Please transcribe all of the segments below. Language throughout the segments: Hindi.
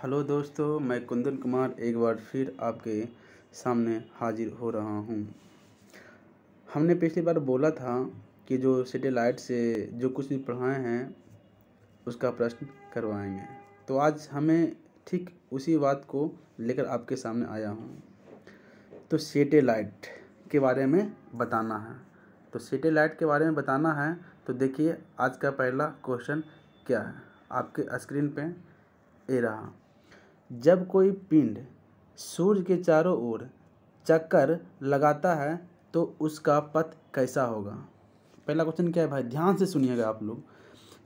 हेलो दोस्तों, मैं कुंदन कुमार एक बार फिर आपके सामने हाजिर हो रहा हूँ। हमने पिछली बार बोला था कि जो सैटेलाइट से जो कुछ भी पढ़ाए हैं उसका प्रश्न करवाएंगे। तो आज हमें ठीक उसी बात को लेकर आपके सामने आया हूँ। तो सैटेलाइट के बारे में बताना है। तो सैटेलाइट के बारे में बताना है तो देखिए आज का पहला क्वेश्चन क्या है। आपके स्क्रीन पे ये रहा। जब कोई पिंड सूर्य के चारों ओर चक्कर लगाता है तो उसका पथ कैसा होगा। पहला क्वेश्चन क्या है भाई, ध्यान से सुनिएगा आप लोग।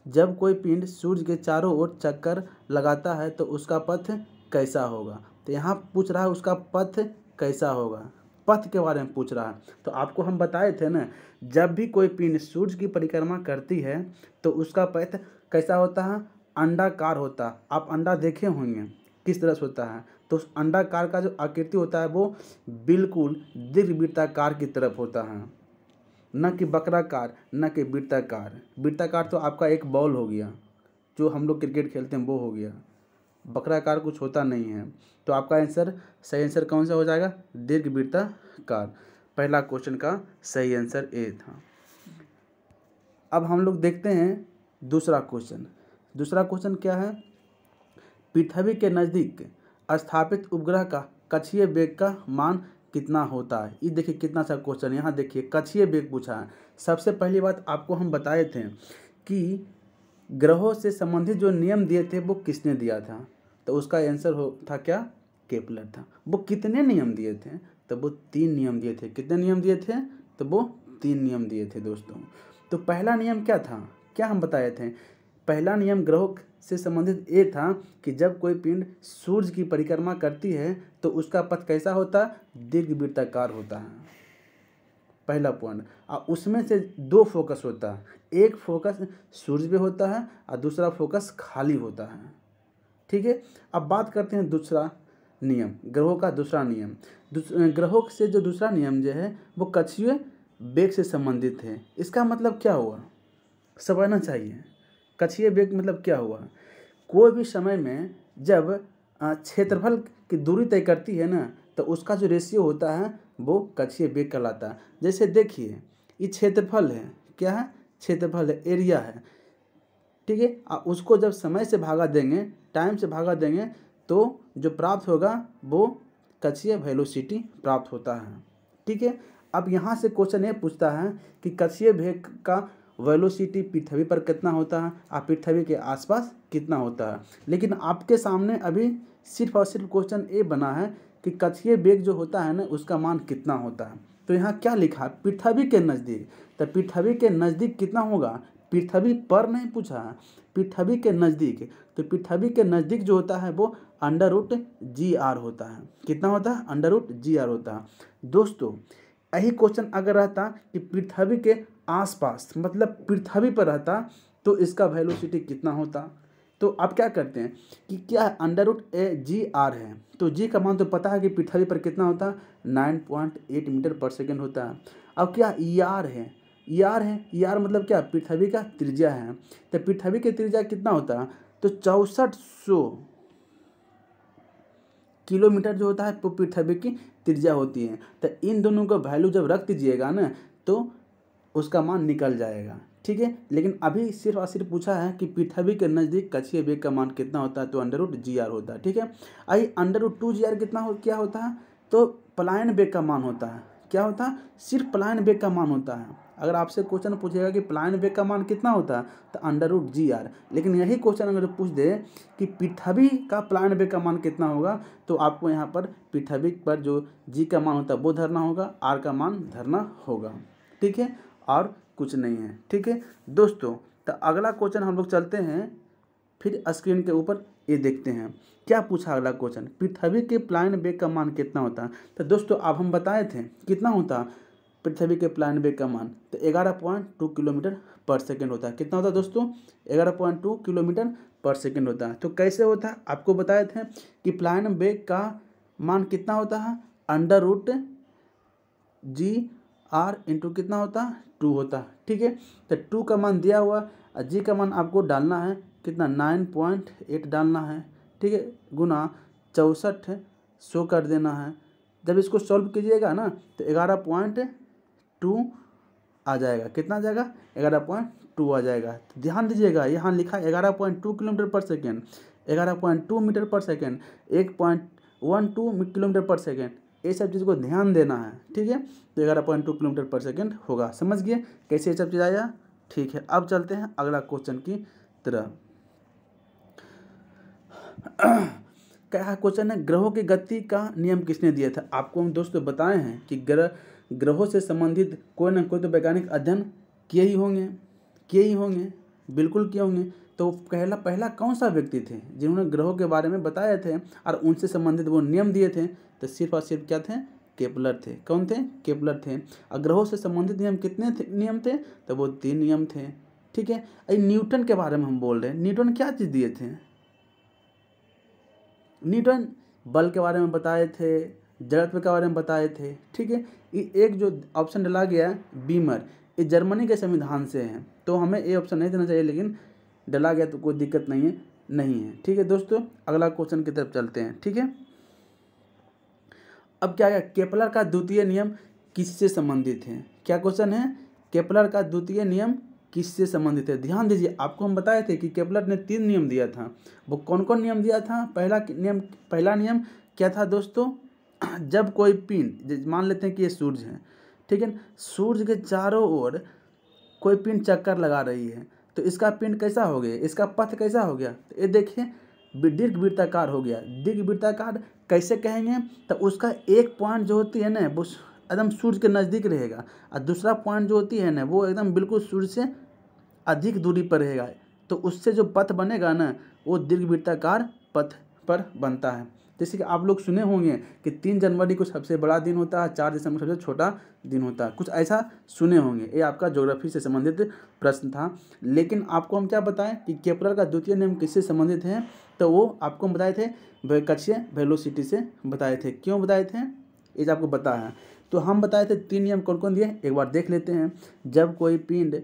जब कोई पिंड सूर्य के चारों ओर चक्कर लगाता है तो उसका पथ कैसा होगा। तो यहाँ पूछ रहा है उसका पथ कैसा होगा, पथ के बारे में पूछ रहा है। तो आपको हम बताए थे ना, जब भी कोई पिंड सूर्य की परिक्रमा करती है तो उसका पथ कैसा होता है, अंडाकार होता है। आप अंडा देखे होंगे किस तरह से होता है। तो उस अंडाकार का जो आकृति होता है वो बिल्कुल दीर्घवृत्ताकार की तरफ होता है, न कि बक्राकार, न कि वृत्ताकार। वृत्ताकार तो आपका एक बॉल हो गया, जो हम लोग क्रिकेट खेलते हैं वो हो गया। बक्राकार कुछ होता नहीं है। तो आपका आंसर, सही आंसर कौन सा हो जाएगा, दीर्घवृत्ताकार। पहला क्वेश्चन का सही आंसर ए था। अब हम लोग देखते हैं दूसरा क्वेश्चन। दूसरा क्वेश्चन क्या है, पृथ्वी के नज़दीक स्थापित उपग्रह का कक्षीय वेग का मान कितना होता है। ये देखिए कितना सा क्वेश्चन, यहाँ देखिए कक्षीय वेग पूछा है। सबसे पहली बात आपको हम बताए थे कि ग्रहों से संबंधित जो नियम दिए थे वो किसने दिया था। तो उसका आंसर था क्या, केपलर था। वो कितने नियम दिए थे, तो वो 3 नियम दिए थे। कितने नियम दिए थे, तो वो 3 नियम दिए थे दोस्तों। तो पहला नियम क्या था, क्या हम बताए थे। पहला नियम ग्रहों से संबंधित ये था कि जब कोई पिंड सूर्य की परिक्रमा करती है तो उसका पथ कैसा होता है, दीर्घवृत्ताकार होता है। पहला पॉइंट। और उसमें से 2 फोकस होता है, एक फोकस सूर्य पे होता है और दूसरा फोकस खाली होता है। ठीक है। अब बात करते हैं दूसरा नियम, ग्रहों का दूसरा नियम। ग्रहों से जो दूसरा नियम जो है वो कक्षीय वेग से संबंधित है। इसका मतलब क्या हुआ, समझना चाहिए। कक्षीय वेग मतलब क्या हुआ, कोई भी समय में जब क्षेत्रफल की दूरी तय करती है ना, तो उसका जो रेशियो होता है वो कक्षीय वेग कहलाता है। जैसे देखिए ये क्षेत्रफल है, क्या है, क्षेत्रफल है, एरिया है। ठीक है। उसको जब समय से भागा देंगे, टाइम से भागा देंगे, तो जो प्राप्त होगा वो कक्षीय वेलोसिटी प्राप्त होता है। ठीक है। अब यहाँ से क्वेश्चन ये पूछता है कि कक्षीय वेग का वेलोसिटी पृथ्वी पर कितना होता है और पृथ्वी के आसपास कितना होता है। लेकिन आपके सामने अभी सिर्फ और सिर्फ क्वेश्चन ये बना है कि कक्षीय वेग जो होता है ना उसका मान कितना होता है। तो यहाँ क्या लिखा है, पृथ्वी के नज़दीक। तो पृथ्वी के नज़दीक कितना होगा, पृथ्वी पर नहीं पूछा है, पृथ्वी के नज़दीक। तो पृथ्वी के नज़दीक जो होता है वो √GR होता है। कितना होता है, √GR होता है। दोस्तों यही क्वेश्चन अगर रहता कि पृथ्वी के आसपास मतलब पृथ्वी पर रहता तो इसका वेलोसिटी कितना होता। तो आप क्या करते हैं कि क्या है, √GR है तो जी का मान तो पता है कि पृथ्वी पर कितना होता है, 9.8 मीटर पर सेकेंड होता है। अब क्या ER है, ER मतलब क्या, पृथ्वी का त्रिज्या है। तो पृथ्वी की त्रिज्या कितना होता है, तो 6400 किलोमीटर जो होता है वो पृथ्वी की त्रिज्या होती है। तो इन दोनों का वैल्यू जब रख दीजिएगा ना तो उसका मान निकल जाएगा। ठीक है। लेकिन अभी सिर्फ और सिर्फ पूछा है कि पृथ्वी के नज़दीक कक्षीय वेग का मान कितना होता है, तो √GR होता है। ठीक है। आई √2GR क्या होता है, तो पलायन वेग का मान होता है। क्या होता है, सिर्फ पलायन वेग का मान होता है। अगर आपसे क्वेश्चन पूछेगा कि पलायन वेग का मान कितना होता है, तो √GR। लेकिन यही क्वेश्चन अगर पूछ दे कि पृथ्वी का पलायन वेग का मान कितना होगा, तो आपको यहाँ पर पृथ्वी पर जो जी का मान होता है वो धरना होगा, आर का मान धरना होगा। ठीक है, और कुछ नहीं है। ठीक है दोस्तों। तो अगला क्वेश्चन हम लोग चलते हैं, फिर स्क्रीन के ऊपर ये देखते हैं क्या पूछा अगला क्वेश्चन, पृथ्वी के पलायन वेग का मान कितना होता है। तो दोस्तों अब हम बताए थे कितना होता पृथ्वी के पलायन वेग का मान, तो 11.2 किलोमीटर पर सेकेंड होता है। कितना होता है दोस्तों, 11.2 किलोमीटर पर सेकेंड होता है। तो कैसे होता है, आपको बताए थे कि पलायन वेग का मान कितना होता है, √GR इंटू कितना होता है, 2 होता है। ठीक है। तो 2 का मान दिया हुआ, जी का मान आपको डालना है कितना, 9.8 डालना है। ठीक है, गुना 64 शो कर देना है। जब इसको सॉल्व कीजिएगा ना तो 11.2 आ जाएगा। कितना आ जाएगा? 11.2 आ जाएगा। तो ध्यान दीजिएगा, यहाँ लिखा 11.2 किलोमीटर पर सेकेंड, 11.2 मीटर पर सेकेंड, 1.12 किलोमीटर पर सेकेंड, ये सब चीज़ को ध्यान देना है। ठीक है, तो 11.2 किलोमीटर पर सेकेंड होगा। समझ गए कैसे ये सब चीज़ आया? ठीक है, अब चलते हैं अगला क्वेश्चन की तरफ। क्या है क्वेश्चन है, ग्रहों की गति का नियम किसने दिया था? आपको हम दोस्तों बताए हैं कि ग्रहों से संबंधित कोई ना कोई तो वैज्ञानिक अध्ययन किए ही होंगे, बिल्कुल किए होंगे। तो पहला कौन सा व्यक्ति थे जिन्होंने ग्रहों के बारे में बताए थे और उनसे संबंधित वो नियम दिए थे? तो सिर्फ और सिर्फ क्या थे? केपलर थे। कौन थे? केपलर थे। और ग्रहों से संबंधित नियम कितने नियम थे? तो वो 3 नियम थे। ठीक है, न्यूटन के बारे में हम बोल रहे हैं। न्यूटन क्या चीज़ दिए थे? न्यूटन बल के बारे में बताए थे, जड़त्व के बारे में बताए थे। ठीक है, एक जो ऑप्शन डाला गया है बीमर, ये जर्मनी के संविधान से है, तो हमें ये ऑप्शन नहीं देना चाहिए, लेकिन डाला गया तो कोई दिक्कत नहीं है। ठीक है दोस्तों, अगला क्वेश्चन की तरफ चलते हैं। ठीक है, अब क्या है, केपलर का द्वितीय नियम किससे संबंधित है? क्या क्वेश्चन है? केपलर का द्वितीय नियम किससे संबंधित है? ध्यान दीजिए, आपको हम बताए थे कि केपलर ने 3 नियम दिया था। वो कौन कौन नियम दिया था? पहला नियम क्या था दोस्तों? जब कोई पिंड, मान लेते हैं कि ये सूर्य है, ठीक है, सूर्य के चारों ओर कोई पिंड चक्कर लगा रही है, तो इसका पिंड कैसा हो गया? इसका पथ कैसा हो गया? तो ये देखिए दीर्घवृत्ताकार हो गया। दीर्घवृत्ताकार कैसे कहेंगे? तो उसका एक पॉइंट जो होती है ना वो एकदम सूर्य के नज़दीक रहेगा, और दूसरा पॉइंट जो होती है ना वो एकदम बिल्कुल सूर्य से अधिक दूरी पर रहेगा। तो उससे जो पथ बनेगा ना वो दीर्घवृत्ताकार पथ पर बनता है। जैसे कि आप लोग सुने होंगे कि 3 जनवरी को सबसे बड़ा दिन होता है, 4 दिसंबर सबसे छोटा दिन होता है, कुछ ऐसा सुने होंगे। ये आपका ज्योग्राफी से संबंधित प्रश्न था। लेकिन आपको हम क्या बताएं कि केपलर का द्वितीय नियम किससे संबंधित है? तो वो आपको हम बताए थे कक्षीय वेलोसिटी से बताए थे। क्यों बताए थे ये आपको पता है? तो हम बताए थे 3 नियम कौन कौन दिए, एक बार देख लेते हैं। जब कोई पिंड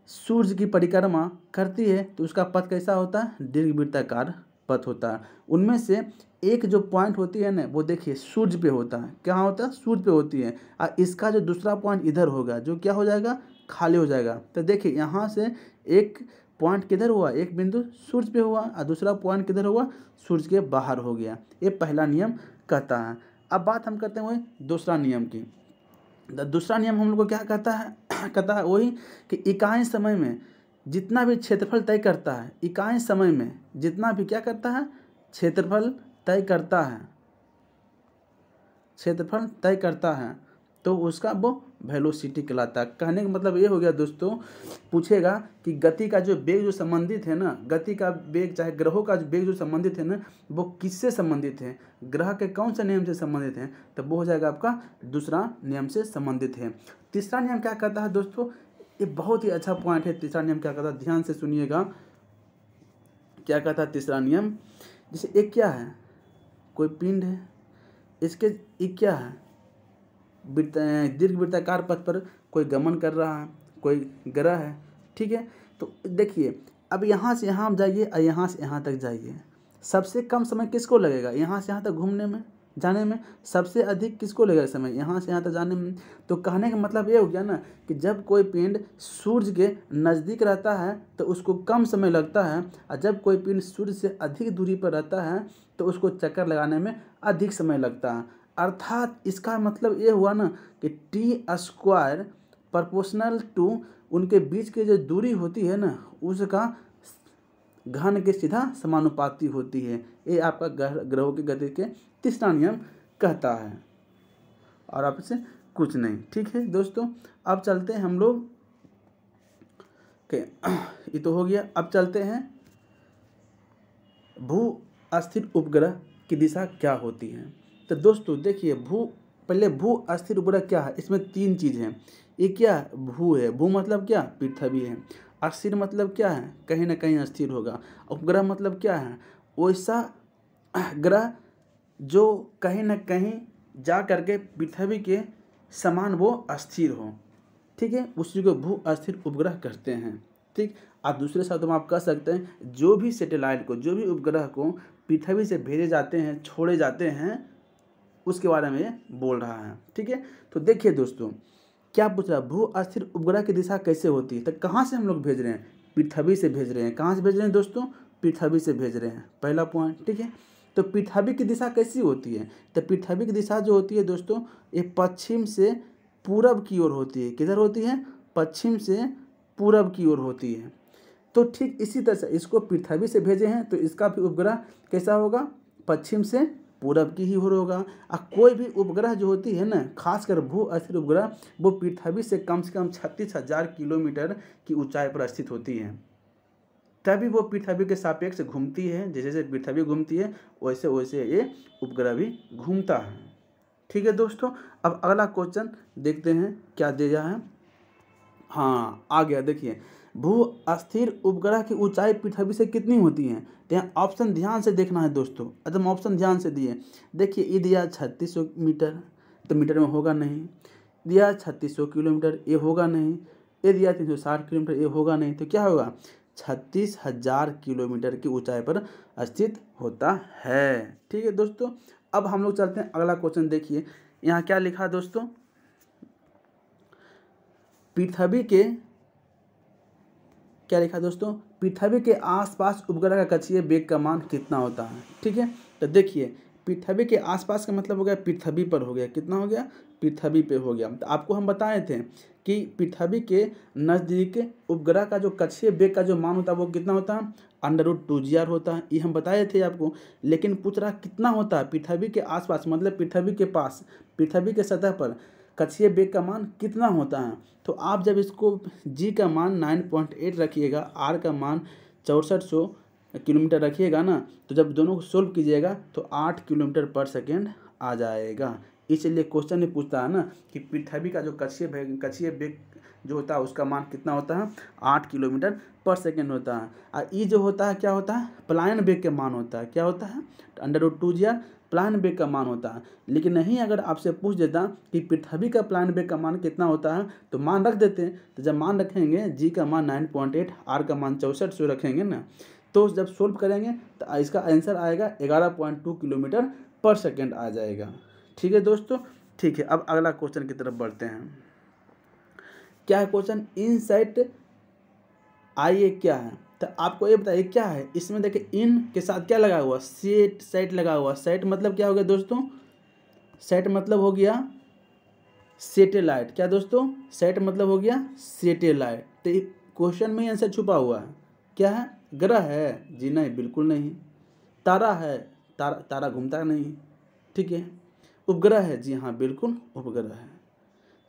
सूर्य की परिक्रमा करती है तो उसका पथ कैसा होता है? दीर्घवृत्ताकार पथ होता है। उनमें से एक जो पॉइंट होती है ना वो देखिए सूर्य पे होता है। क्या होता है? सूर्य पे होती है। और इसका जो दूसरा पॉइंट इधर होगा, जो क्या हो जाएगा? खाली हो जाएगा। तो देखिए यहाँ से एक पॉइंट किधर हुआ? एक बिंदु सूर्य पे हुआ, और दूसरा पॉइंट किधर हुआ? सूर्य के बाहर हो गया। ये पहला नियम कहता है। अब बात हम करते हैं दूसरा नियम की। दूसरा नियम हम लोग को क्या कहता है? कहता है वही कि इकाई समय में जितना भी क्षेत्रफल तय करता है, इकाई समय में जितना भी क्या करता है? क्षेत्रफल तय करता है, क्षेत्रफल तय करता है, तो उसका वो वेलोसिटी कहलाता है। कहने का मतलब ये हो गया दोस्तों, पूछेगा कि गति का जो वेग जो संबंधित है ना, गति का वेग चाहे ग्रहों का जो वेग जो संबंधित है ना वो किससे संबंधित है? ग्रह के कौन से नियम से संबंधित है? तो वो हो जाएगा आपका दूसरा नियम से संबंधित है। तीसरा नियम क्या कहता है दोस्तों? ये बहुत ही अच्छा पॉइंट है। तीसरा नियम क्या कहता है? ध्यान से सुनिएगा, क्या कहता है तीसरा नियम? जैसे एक क्या है, कोई पिंड है, इसके एक क्या है, दीर्घवृत्ताकार पथ पर कोई गमन कर रहा है, कोई ग्रह है। ठीक है, तो देखिए अब यहाँ से यहाँ जाइए और यहाँ से यहाँ तक जाइए, सबसे कम समय किसको लगेगा? यहाँ से यहाँ तक घूमने में, जाने में। सबसे अधिक किसको लगेगा समय? यहाँ से यहाँ तक जाने में। तो कहने का मतलब ये हो गया ना कि जब कोई पिंड सूर्य के नज़दीक रहता है तो उसको कम समय लगता है, और जब कोई पिंड सूर्य से अधिक दूरी पर रहता है तो उसको चक्कर लगाने में अधिक समय लगता है। अर्थात इसका मतलब ये हुआ ना कि t² प्रोपोर्शनल टू उनके बीच की जो दूरी होती है ना उसका घन के सीधा समानुपाती होती है। ये आपका ग्रहों की गति के तीसरा नियम कहता है, और आपसे कुछ नहीं। ठीक है दोस्तों, अब चलते हैं हम लोग के, ये तो हो गया। अब चलते हैं भू अस्थिर उपग्रह की दिशा क्या होती है। तो दोस्तों देखिए, पहले भू अस्थिर उपग्रह क्या है? इसमें 3 चीज़ हैं। ये क्या? भू है। भू मतलब क्या? पृथ्वी है। अस्थिर मतलब क्या है? कहीं ना कहीं अस्थिर होगा। उपग्रह मतलब क्या है? वैसा ग्रह जो कहीं ना कहीं जा करके पृथ्वी के समान वो अस्थिर हो। ठीक है, उसी को भू अस्थिर उपग्रह कहते हैं। ठीक, और दूसरे शब्द में आप कह सकते हैं जो भी सैटेलाइट को, जो भी उपग्रह को पृथ्वी से भेजे जाते हैं, छोड़े जाते हैं, उसके बारे में ये बोल रहा है। ठीक है, तो देखिए दोस्तों क्या पूछ रहा है, भू अस्थिर उपग्रह की दिशा कैसे होती है। तो कहाँ से हम लोग भेज रहे हैं, पृथ्वी से भेज रहे हैं। कहाँ से भेज रहे हैं दोस्तों, पृथ्वी से भेज रहे हैं, पहला पॉइंट। ठीक है, तो पृथ्वी की दिशा कैसी होती है, तो पृथ्वी की दिशा जो होती है दोस्तों ये पश्चिम से पूरब की ओर होती है। किधर होती है, पश्चिम से पूरब की ओर होती है। तो ठीक इसी तरह से इसको पृथ्वी से भेजे हैं तो इसका भी उपग्रह कैसा होगा, पश्चिम से पूरब की ही ओर होगा। और कोई भी उपग्रह जो होती है ना, खासकर भू अस्थिर उपग्रह, वो पृथ्वी से कम 36,000 किलोमीटर की ऊंचाई पर स्थित होती है। तभी वो पृथ्वी के सापेक्ष घूमती है। जैसे जैसे पृथ्वी घूमती है वैसे वैसे ये उपग्रह भी घूमता है। ठीक है दोस्तों, अब अगला क्वेश्चन देखते हैं क्या दिया है। हाँ आ गया, देखिए भू अस्थिर उपग्रह की ऊंचाई पृथ्वी से कितनी होती है। तो यहाँ ऑप्शन ध्यान से देखना है दोस्तों, एकदम ऑप्शन ध्यान से दिए। देखिए ये दिया 3600 मीटर, तो मीटर में होगा नहीं। दिया 3600 किलोमीटर, ये होगा नहीं। ये दिया 360 किलोमीटर, ये होगा नहीं। तो क्या होगा, 36,000 किलोमीटर की ऊंचाई पर स्थित होता है। ठीक है दोस्तों, अब हम लोग चलते हैं अगला क्वेश्चन। देखिए यहाँ क्या लिखा है दोस्तों, पृथ्वी के क्या लिखा दोस्तों, पृथ्वी के आसपास उपग्रह का कक्षीय वेग का मान कितना होता है। ठीक है, तो देखिए पृथ्वी के आसपास का मतलब हो गया पृथ्वी पर हो गया, कितना हो गया, पृथ्वी पे हो गया। तो आपको हम बताए थे कि पृथ्वी के नज़दीक उपग्रह का जो कक्षीय वेग का जो मान होता है वो कितना होता है, √2g होता है। ये हम बताए थे आपको। लेकिन पूछ रहा कितना होता है पृथ्वी के आसपास, मतलब पृथ्वी के पास, पृथ्वी के सतह पर कक्षीय वेग का मान कितना होता है। तो आप जब इसको g का मान 9.8 रखिएगा, r का मान 6400 किलोमीटर रखिएगा ना, तो जब दोनों को सोल्व कीजिएगा तो 8 किलोमीटर पर सेकेंड आ जाएगा। इसलिए क्वेश्चन में पूछता है ना कि पृथ्वी का जो कक्षीय वेग जो होता है उसका मान कितना होता है, 8 किलोमीटर पर सेकेंड होता है। और ई जो होता है क्या होता है, पलायन वेग के मान होता है। क्या होता है, √2g पलायन वेग का मान होता है। लेकिन नहीं, अगर आपसे पूछ देता कि पृथ्वी का पलायन वेग का मान कितना होता है तो मान रख देते हैं। तो जब मान रखेंगे g का मान 9.8, r का मान 6400 रखेंगे ना, तो जब सोल्व करेंगे तो इसका आंसर आएगा 11.2 किलोमीटर पर सेकेंड आ जाएगा। ठीक है दोस्तों, ठीक है, अब अगला क्वेश्चन की तरफ बढ़ते हैं। क्या है क्वेश्चन, इनसाइट आइए क्या है। तो आपको ये बताइए क्या है इसमें। देखिए इन के साथ क्या लगा हुआ, सेट लगा हुआ। सेट मतलब क्या हो गया दोस्तों, सेट मतलब हो गया सैटेलाइट। क्या दोस्तों, सेट मतलब हो गया सैटेलाइट। तो क्वेश्चन में आंसर छुपा हुआ है। क्या है, ग्रह है, जी नहीं बिल्कुल नहीं। तारा है, तारा घूमता नहीं। ठीक है, उपग्रह है, जी हाँ बिल्कुल उपग्रह है।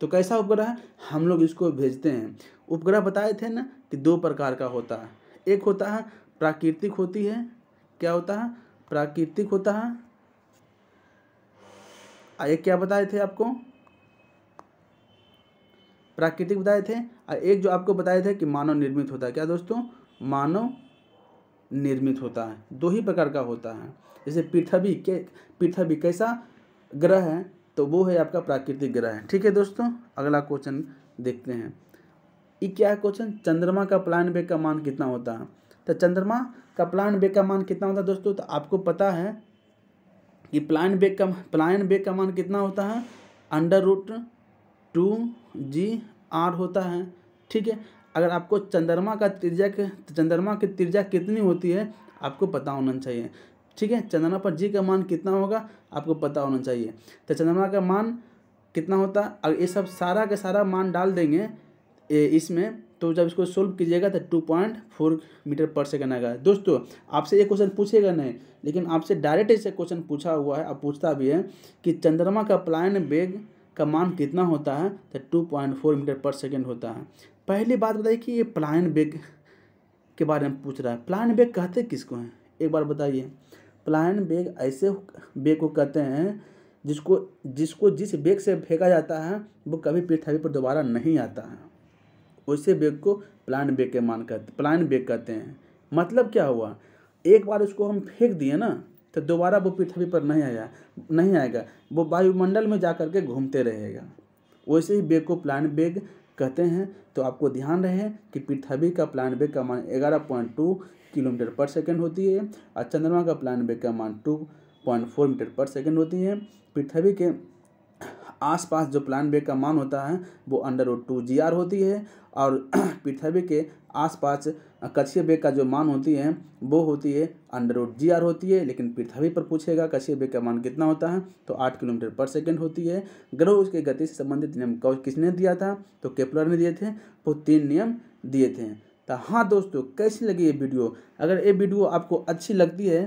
तो कैसा उपग्रह है, हम लोग इसको भेजते हैं। उपग्रह बताए थे ना कि 2 प्रकार का होता है। एक होता है प्राकृतिक होती है, क्या होता है, प्राकृतिक होता है। एक क्या बताए थे आपको, प्राकृतिक बताए थे। और एक जो आपको बताए थे कि मानव निर्मित होता है। क्या दोस्तों, मानव निर्मित होता है। 2 ही प्रकार का होता है। जैसे पृथ्वी कैसा ग्रह है, तो वो है आपका प्राकृतिक ग्रह है। ठीक है दोस्तों, अगला क्वेश्चन देखते हैं। ये क्या है क्वेश्चन, चंद्रमा का पलायन वेग का मान कितना होता है। तो चंद्रमा का पलायन वेग का मान कितना होता है दोस्तों, तो आपको पता है कि पलायन वेग का मान कितना होता है, √2gr होता है। ठीक है, अगर आपको चंद्रमा की त्रिज्या कितनी होती है आपको पता होना चाहिए। ठीक है, चंद्रमा पर g का मान कितना होगा आपको पता होना चाहिए। तो चंद्रमा का मान कितना होता है, अगर ये सब सारा का सारा मान डाल देंगे इसमें, तो जब इसको सोल्व कीजिएगा तो 2.4 मीटर पर सेकेंड आएगा। दोस्तों आपसे ये क्वेश्चन पूछेगा नहीं, लेकिन आपसे डायरेक्ट ऐसे क्वेश्चन पूछा हुआ है, अब पूछता भी है कि चंद्रमा का पलायन वेग का मान कितना होता है, तो 2.4 मीटर पर सेकेंड होता है। पहली बात बताइए कि ये पलायन वेग के बारे में पूछ रहा है। पलायन वेग कहते किसको हैं, एक बार बताइए। पलायन वेग ऐसे वेग को कहते हैं जिसको जिस वेग से फेंका जाता है वो कभी पृथ्वी पर दोबारा नहीं आता है, वैसे वेग को पलायन वेग कहते हैं। मतलब क्या हुआ, एक बार उसको हम फेंक दिए ना तो दोबारा वो पृथ्वी पर नहीं आएगा, वो वायुमंडल में जा कर के घूमते रहेगा। वैसे ही वेग को पलायन वेग कहते हैं। तो आपको ध्यान रहे कि पृथ्वी का प्लान वेग का मान 11.2 किलोमीटर पर सेकंड होती है और चंद्रमा का प्लान वेग का मान 2.4 मीटर पर सेकंड होती है। पृथ्वी के आसपास जो प्लान वेग का मान होता है वो √2 होती है और पृथ्वी के आसपास कक्षीय वेग का जो मान होती है वो होती है √g होती है। लेकिन पृथ्वी पर पूछेगा कक्षीय वेग का मान कितना होता है तो 8 किलोमीटर पर सेकंड होती है। ग्रहों की गति से संबंधित नियम किसने दिया था तो केपलर ने दिए थे। वो 3 नियम दिए थे। तो हाँ दोस्तों, कैसी लगी ये वीडियो? अगर ये वीडियो आपको अच्छी लगती है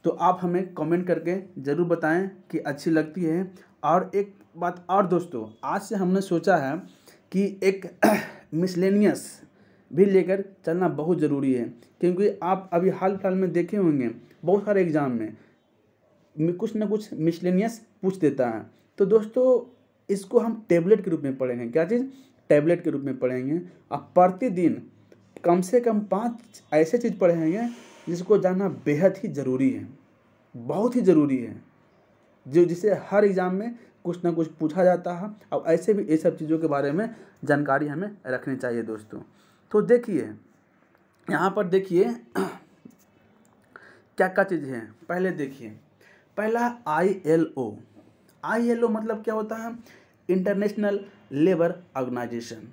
तो आप हमें कमेंट करके ज़रूर बताएं कि अच्छी लगती है। और एक बात और दोस्तों, आज से हमने सोचा है कि एक मिसलेनियस भी लेकर चलना बहुत ज़रूरी है, क्योंकि आप अभी हाल फिलहाल में देखे होंगे बहुत सारे एग्ज़ाम में कुछ ना कुछ मिसलेनियस पूछ देता है। तो दोस्तों इसको हम टेबलेट के रूप में पढ़ेंगे। क्या चीज़? टैबलेट के रूप में पढ़ेंगे। आप प्रतिदिन कम से कम 5 ऐसे चीज़ पढ़ेंगे जिसको जानना बेहद ही ज़रूरी है, बहुत ही ज़रूरी है, जिसे हर एग्ज़ाम में कुछ ना कुछ पूछा जाता है। और ऐसे भी ये सब चीज़ों के बारे में जानकारी हमें रखनी चाहिए दोस्तों। तो देखिए यहाँ पर देखिए क्या क्या चीज़ है। पहले देखिए, पहला ILO मतलब क्या होता है? इंटरनेशनल लेबर ऑर्गेनाइजेशन,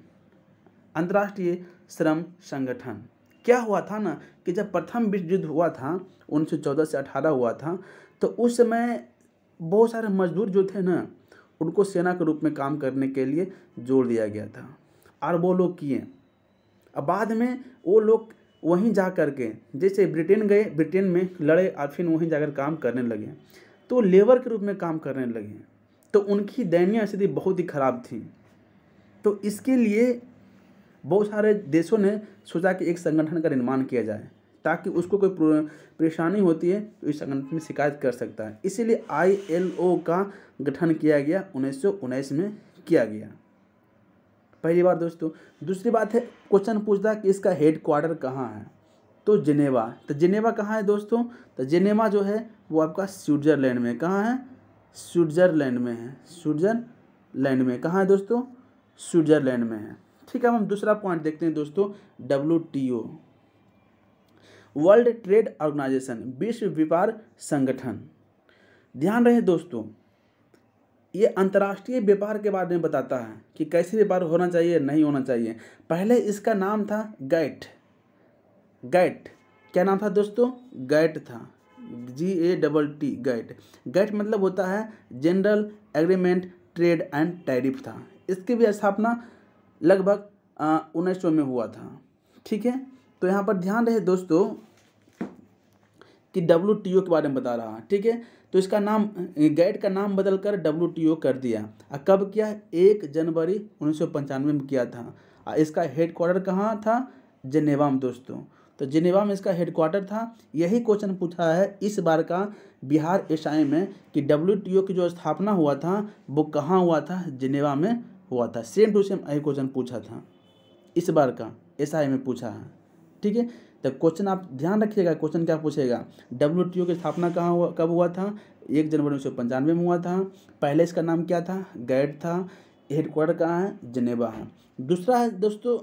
अंतर्राष्ट्रीय श्रम संगठन। क्या हुआ था ना कि जब प्रथम विश्व युद्ध हुआ था 1914 से 18 हुआ था, तो उस समय बहुत सारे मजदूर जो थे ना उनको सेना के रूप में काम करने के लिए जोड़ दिया गया था और वो लोग किए। अब बाद में वो लोग वहीं जा कर के जैसे ब्रिटेन गए, ब्रिटेन में लड़े और फिर वहीं जाकर काम करने लगे, तो लेबर के रूप में काम करने लगे। तो उनकी दयनीय स्थिति बहुत ही खराब थी। तो इसके लिए बहुत सारे देशों ने सोचा कि एक संगठन का निर्माण किया जाए ताकि उसको कोई परेशानी होती है तो इस संगठन में शिकायत कर सकता है। इसीलिए ILO का गठन किया गया, 1919 में किया गया पहली बार दोस्तों। दूसरी बात है, क्वेश्चन पूछता है कि इसका हेड क्वार्टर कहाँ है तो जिनेवा। तो जिनेवा कहाँ है दोस्तों? तो जिनेवा जो है वो आपका स्विट्ज़रलैंड में। कहाँ है? स्विट्ज़रलैंड में है। स्विट्ज़रलैंड में कहाँ है दोस्तों? स्विट्ज़रलैंड में है। ठीक है, हम दूसरा पॉइंट देखते हैं दोस्तों। WTO, वर्ल्ड ट्रेड ऑर्गेनाइजेशन, विश्व व्यापार संगठन। ध्यान रहे दोस्तों, ये अंतर्राष्ट्रीय व्यापार के बारे में बताता है कि कैसे व्यापार होना चाहिए, नहीं होना चाहिए। पहले इसका नाम था गैट। क्या नाम था दोस्तों? गैट था, GATT, गैट मतलब होता है general agreement trade and tariff था। इसकी भी स्थापना लगभग 1900 में हुआ था। ठीक है, तो यहाँ पर ध्यान रहे दोस्तों कि WTO के बारे में बता रहा है। ठीक है, तो इसका नाम, गैट का नाम बदलकर WTO कर दिया। कब किया? 1 जनवरी 1995 में किया था। इसका हेडक्वार्टर कहाँ था? जिनेवा में दोस्तों। तो जिनेवा में इसका हेडक्वार्टर था। यही क्वेश्चन पूछा है इस बार का बिहार SI में कि WTO की जो स्थापना हुआ था वो कहाँ हुआ था? जिनेवा में हुआ था। सेम टू सेम यही क्वेश्चन पूछा था इस बार का SI में पूछा है। ठीक है, तो क्वेश्चन आप ध्यान रखिएगा, क्वेश्चन क्या पूछेगा? WTO की स्थापना कब हुआ था? 1 जनवरी 1995 में हुआ था। पहले इसका नाम क्या था? गैट था। हेडक्वार्टर कहाँ है? जिनेवा है। दूसरा है दोस्तों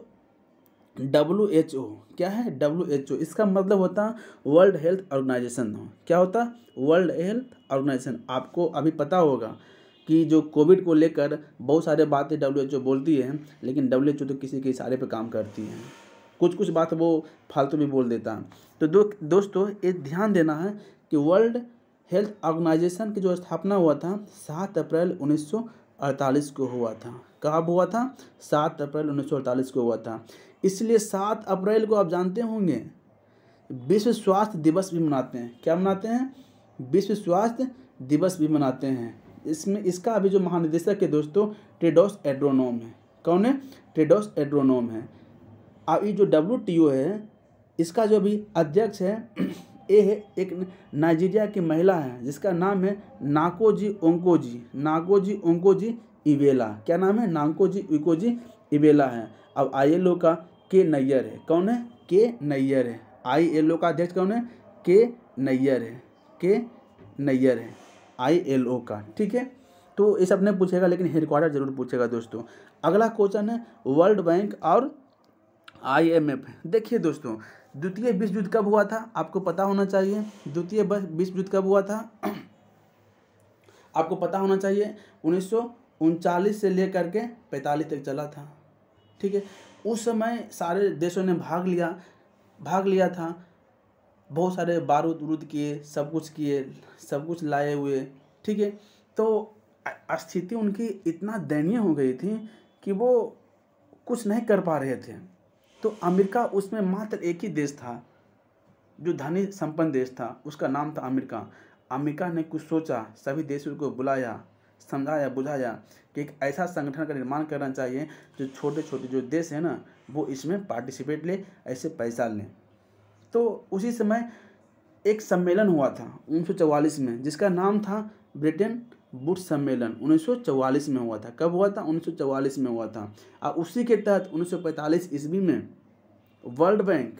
WHO। क्या है? WHO, इसका मतलब होता है वर्ल्ड हेल्थ ऑर्गेनाइजेशन। क्या होता? World health organisation. आपको अभी पता होगा कि जो कोविड को लेकर बहुत सारे बातें WHO बोलती है, लेकिन WHO तो किसी के इशारे पे काम करती है। कुछ बात वो फालतू भी बोल देता है। तो दोस्तों ये ध्यान देना है कि वर्ल्ड हेल्थ ऑर्गेनाइजेशन की जो स्थापना हुआ था 7 अप्रैल 1948 को हुआ था। कब हुआ था? 7 अप्रैल 1948 को हुआ था। इसलिए 7 अप्रैल को आप जानते होंगे विश्व स्वास्थ्य दिवस भी मनाते हैं। क्या मनाते हैं? विश्व स्वास्थ्य दिवस भी मनाते हैं। इसमें इसका अभी जो महानिदेशक है दोस्तों टेड्रोस एड्रोनोम है। कौन है? टेड्रोस एड्रोनोम है। अब ये जो WTO है इसका जो भी अध्यक्ष है ये है एक नाइजीरिया की महिला है जिसका नाम है नाकोजी ओंकोजी इवेला। क्या नाम है? नाकोजी ओंकोजी इवेला है। अब ILO का के नैयर है। कौन है? के नैयर है। ILO का अध्यक्ष कौन है? के नैयर है। ILO का। ठीक है, तो ये सब नहीं पूछेगा, लेकिन हेडक्वार्टर जरूर पूछेगा दोस्तों। अगला क्वेश्चन है वर्ल्ड बैंक और IMF। देखिए दोस्तों, द्वितीय विश्व युद्ध कब हुआ था, आपको पता होना चाहिए। द्वितीय विश्व युद्ध कब हुआ था आपको पता होना चाहिए। 1939 से लेकर के 45 तक चला था, ठीक है। उस समय सारे देशों ने भाग लिया था। बहुत सारे बारूद उरूद किए, सब कुछ लाए हुए, ठीक है। तो स्थिति उनकी इतना दयनीय हो गई थी कि वो कुछ नहीं कर पा रहे थे। तो अमेरिका उसमें मात्र एक ही देश था जो धनी संपन्न देश था, उसका नाम था अमेरिका। अमेरिका ने कुछ सोचा, सभी देशों को बुलाया, समझाया बुझाया कि एक ऐसा संगठन का निर्माण करना चाहिए जो छोटे छोटे जो देश हैं ना, वो इसमें पार्टिसिपेट ले, ऐसे पैसा लें। तो उसी समय एक सम्मेलन हुआ था 1944 में, जिसका नाम था ब्रिटेन वुड्स सम्मेलन। 1944 में हुआ था। कब हुआ था? 1944 में हुआ था। और उसी के तहत 1945 ईस्वी में वर्ल्ड बैंक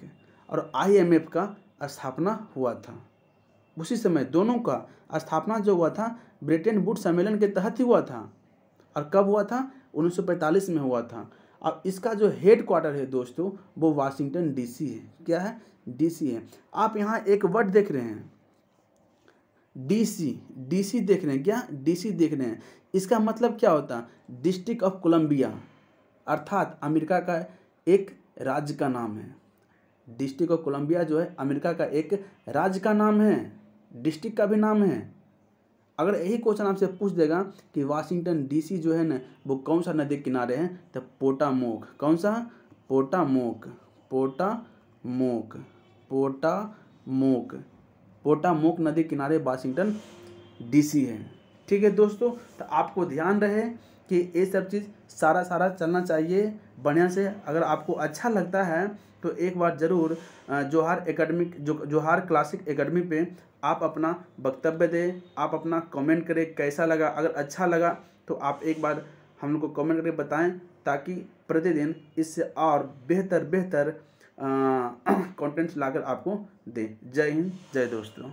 और IMF का स्थापना हुआ था। उसी समय दोनों का स्थापना जो हुआ था ब्रिटेन वुड्स सम्मेलन के तहत ही हुआ था। और कब हुआ था? 1945 में हुआ था। अब इसका जो हेड क्वार्टर है दोस्तों, वो वाशिंगटन DC है। क्या है? DC है। आप यहाँ एक वर्ड देख रहे हैं, DC देख रहे हैं क्या? DC देख रहे हैं। इसका मतलब क्या होता है? डिस्ट्रिक्ट ऑफ कोलंबिया, अर्थात अमेरिका का एक राज्य का नाम है। डिस्ट्रिक्ट ऑफ कोलंबिया जो है अमेरिका का एक राज्य का नाम है, डिस्ट्रिक्ट का भी नाम है। अगर यही क्वेश्चन आपसे पूछ देगा कि वाशिंगटन DC जो है ना, वो कौन सा नदी किनारे है, तो पोटामोक। कौन सा? पोटामोक नदी किनारे वाशिंगटन DC है, ठीक है दोस्तों। तो आपको ध्यान रहे कि ये सब चीज़ सारा चलना चाहिए बढ़िया से। अगर आपको अच्छा लगता है तो एक बार ज़रूर जोहार क्लासिक एकेडमी पे आप अपना वक्तव्य दें, आप अपना कमेंट करें कैसा लगा। अगर अच्छा लगा तो आप एक बार हम लोग को कमेंट करके बताएं, ताकि प्रतिदिन इससे और बेहतर कंटेंट्स लाकर आपको दें। जय हिंद, जय दोस्तों।